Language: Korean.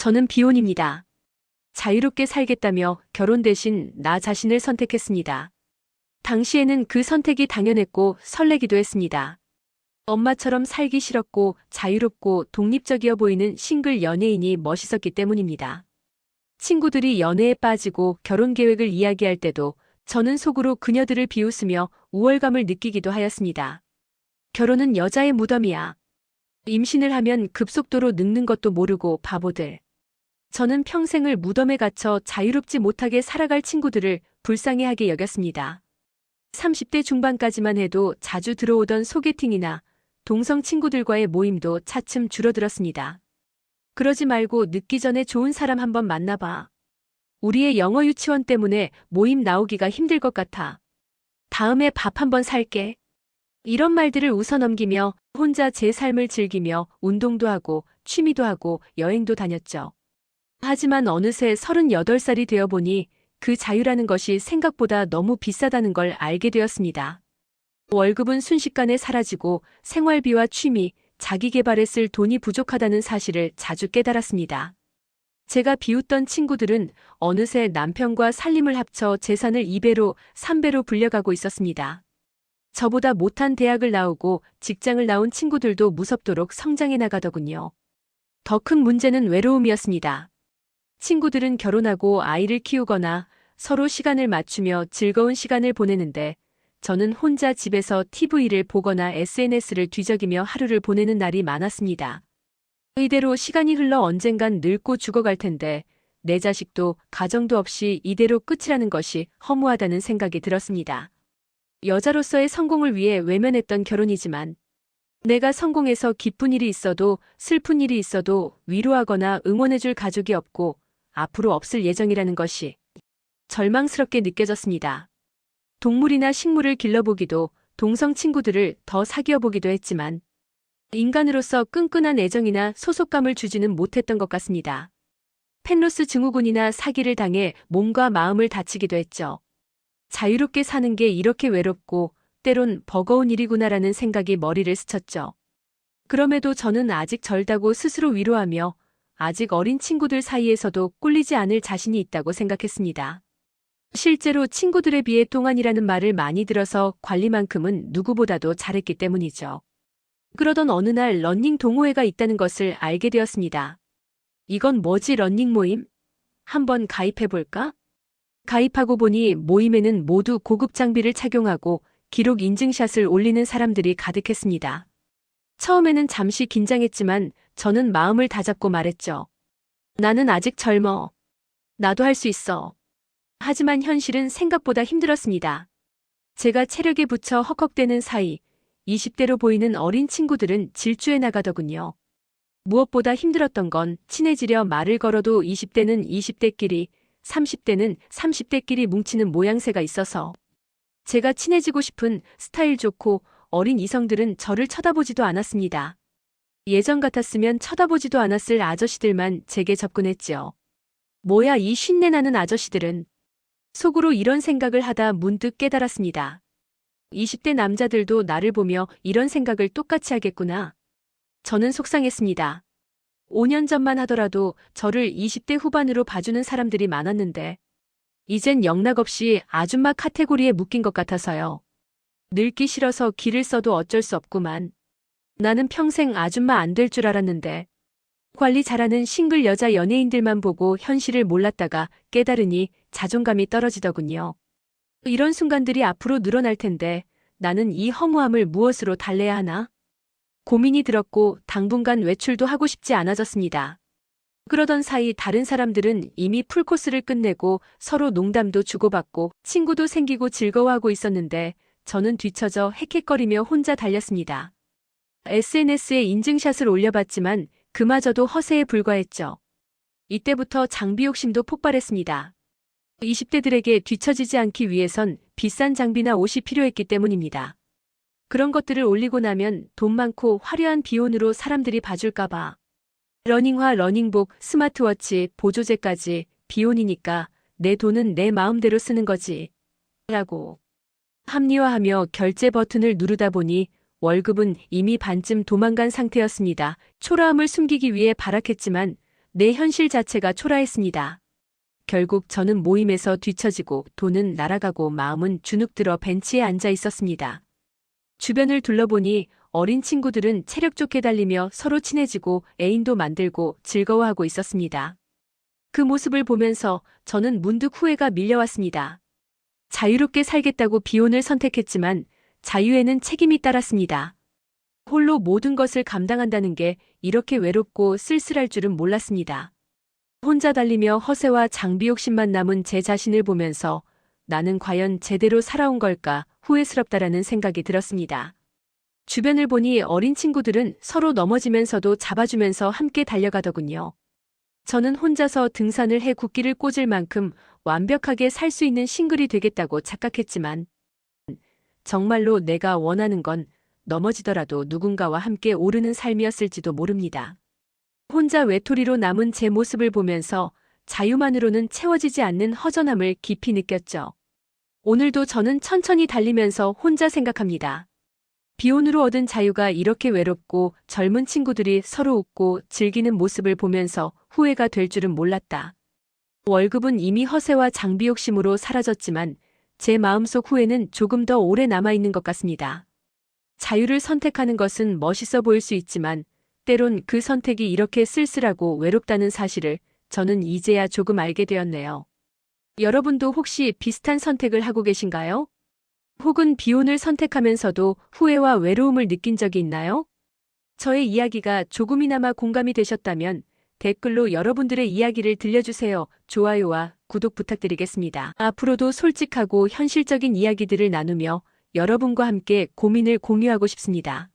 저는 비혼입니다. 자유롭게 살겠다며 결혼 대신 나 자신을 선택했습니다. 당시에는 그 선택이 당연했고 설레기도 했습니다. 엄마처럼 살기 싫었고 자유롭고 독립적이어 보이는 싱글 연예인이 멋있었기 때문입니다. 친구들이 연애에 빠지고 결혼 계획을 이야기할 때도 저는 속으로 그녀들을 비웃으며 우월감을 느끼기도 하였습니다. 결혼은 여자의 무덤이야. 임신을 하면 급속도로 늙는 것도 모르고 바보들. 저는 평생을 무덤에 갇혀 자유롭지 못하게 살아갈 친구들을 불쌍해하게 여겼습니다. 30대 중반까지만 해도 자주 들어오던 소개팅이나 동성 친구들과의 모임도 차츰 줄어들었습니다. 그러지 말고 늦기 전에 좋은 사람 한번 만나봐. 우리의 영어 유치원 때문에 모임 나오기가 힘들 것 같아. 다음에 밥 한번 살게. 이런 말들을 웃어넘기며 혼자 제 삶을 즐기며 운동도 하고 취미도 하고 여행도 다녔죠. 하지만 어느새 38살이 되어 보니 그 자유라는 것이 생각보다 너무 비싸다는 걸 알게 되었습니다. 월급은 순식간에 사라지고 생활비와 취미, 자기 개발에 쓸 돈이 부족하다는 사실을 자주 깨달았습니다. 제가 비웃던 친구들은 어느새 남편과 살림을 합쳐 재산을 2배로, 3배로 불려가고 있었습니다. 저보다 못한 대학을 나오고 직장을 나온 친구들도 무섭도록 성장해 나가더군요. 더 큰 문제는 외로움이었습니다. 친구들은 결혼하고 아이를 키우거나 서로 시간을 맞추며 즐거운 시간을 보내는데 저는 혼자 집에서 TV를 보거나 SNS를 뒤적이며 하루를 보내는 날이 많았습니다. 이대로 시간이 흘러 언젠간 늙고 죽어갈 텐데 내 자식도 가정도 없이 이대로 끝이라는 것이 허무하다는 생각이 들었습니다. 여자로서의 성공을 위해 외면했던 결혼이지만 내가 성공해서 기쁜 일이 있어도 슬픈 일이 있어도 위로하거나 응원해줄 가족이 없고 앞으로 없을 예정이라는 것이 절망스럽게 느껴졌습니다. 동물이나 식물을 길러보기도 동성 친구들을 더 사귀어보기도 했지만 인간으로서 끈끈한 애정이나 소속감을 주지는 못했던 것 같습니다. 펜로스 증후군이나 사기를 당해 몸과 마음을 다치기도 했죠. 자유롭게 사는 게 이렇게 외롭고 때론 버거운 일이구나라는 생각이 머리를 스쳤죠. 그럼에도 저는 아직 젊다고 스스로 위로하며 아직 어린 친구들 사이에서도 꿀리지 않을 자신이 있다고 생각했습니다. 실제로 친구들에 비해 동안이라는 말을 많이 들어서 관리만큼은 누구보다도 잘했기 때문이죠. 그러던 어느 날 러닝 동호회가 있다는 것을 알게 되었습니다. 이건 뭐지 러닝 모임? 한번 가입해볼까? 가입하고 보니 모임에는 모두 고급 장비를 착용하고 기록 인증샷을 올리는 사람들이 가득했습니다. 처음에는 잠시 긴장했지만 저는 마음을 다잡고 말했죠. 나는 아직 젊어. 나도 할 수 있어. 하지만 현실은 생각보다 힘들었습니다. 제가 체력에 붙여 헉헉대는 사이 20대로 보이는 어린 친구들은 질주해 나가더군요. 무엇보다 힘들었던 건 친해지려 말을 걸어도 20대는 20대끼리, 30대는 30대끼리 뭉치는 모양새가 있어서 제가 친해지고 싶은 스타일 좋고 어린 이성들은 저를 쳐다보지도 않았습니다. 예전 같았으면 쳐다보지도 않았을 아저씨들만 제게 접근했지요. 뭐야 이 쉰내 나는 아저씨들은. 속으로 이런 생각을 하다 문득 깨달았습니다. 20대 남자들도 나를 보며 이런 생각을 똑같이 하겠구나. 저는 속상했습니다. 5년 전만 하더라도 저를 20대 후반으로 봐주는 사람들이 많았는데 이젠 영락없이 아줌마 카테고리에 묶인 것 같아서요. 늙기 싫어서 길을 써도 어쩔 수 없구만. 나는 평생 아줌마 안 될 줄 알았는데 관리 잘하는 싱글 여자 연예인들만 보고 현실을 몰랐다가 깨달으니 자존감이 떨어지더군요. 이런 순간들이 앞으로 늘어날 텐데 나는 이 허무함을 무엇으로 달래야 하나? 고민이 들었고 당분간 외출도 하고 싶지 않아졌습니다. 그러던 사이 다른 사람들은 이미 풀코스를 끝내고 서로 농담도 주고받고 친구도 생기고 즐거워하고 있었는데 저는 뒤처져 헥헥거리며 혼자 달렸습니다. SNS에 인증샷을 올려봤지만 그마저도 허세에 불과했죠. 이때부터 장비 욕심도 폭발했습니다. 20대들에게 뒤처지지 않기 위해선 비싼 장비나 옷이 필요했기 때문입니다. 그런 것들을 올리고 나면 돈 많고 화려한 비혼으로 사람들이 봐줄까봐. 러닝화, 러닝복, 스마트워치, 보조제까지 비혼이니까 내 돈은 내 마음대로 쓰는 거지. 라고. 합리화하며 결제 버튼을 누르다 보니 월급은 이미 반쯤 도망간 상태였습니다. 초라함을 숨기기 위해 발악했지만 내 현실 자체가 초라했습니다. 결국 저는 모임에서 뒤처지고 돈은 날아가고 마음은 주눅들어 벤치에 앉아 있었습니다. 주변을 둘러보니 어린 친구들은 체력 좋게 달리며 서로 친해지고 애인도 만들고 즐거워하고 있었습니다. 그 모습을 보면서 저는 문득 후회가 밀려왔습니다. 자유롭게 살겠다고 비혼을 선택했지만 자유에는 책임이 따랐습니다. 홀로 모든 것을 감당한다는 게 이렇게 외롭고 쓸쓸할 줄은 몰랐습니다. 혼자 달리며 허세와 장비 욕심만 남은 제 자신을 보면서 나는 과연 제대로 살아온 걸까 후회스럽다라는 생각이 들었습니다. 주변을 보니 어린 친구들은 서로 넘어지면서도 잡아주면서 함께 달려가더군요. 저는 혼자서 등산을 해 굿길을 꽂을 만큼 완벽하게 살 수 있는 싱글이 되겠다고 착각했지만 정말로 내가 원하는 건 넘어지더라도 누군가와 함께 오르는 삶이었을지도 모릅니다. 혼자 외톨이로 남은 제 모습을 보면서 자유만으로는 채워지지 않는 허전함을 깊이 느꼈죠. 오늘도 저는 천천히 달리면서 혼자 생각합니다. 비혼으로 얻은 자유가 이렇게 외롭고 젊은 친구들이 서로 웃고 즐기는 모습을 보면서 후회가 될 줄은 몰랐다. 월급은 이미 허세와 장비 욕심으로 사라졌지만 제 마음속 후회는 조금 더 오래 남아있는 것 같습니다. 자유를 선택하는 것은 멋있어 보일 수 있지만 때론 그 선택이 이렇게 쓸쓸하고 외롭다는 사실을 저는 이제야 조금 알게 되었네요. 여러분도 혹시 비슷한 선택을 하고 계신가요? 혹은 비혼을 선택하면서도 후회와 외로움을 느낀 적이 있나요? 저의 이야기가 조금이나마 공감이 되셨다면 댓글로 여러분들의 이야기를 들려주세요. 좋아요와 구독 부탁드리겠습니다. 앞으로도 솔직하고 현실적인 이야기들을 나누며 여러분과 함께 고민을 공유하고 싶습니다.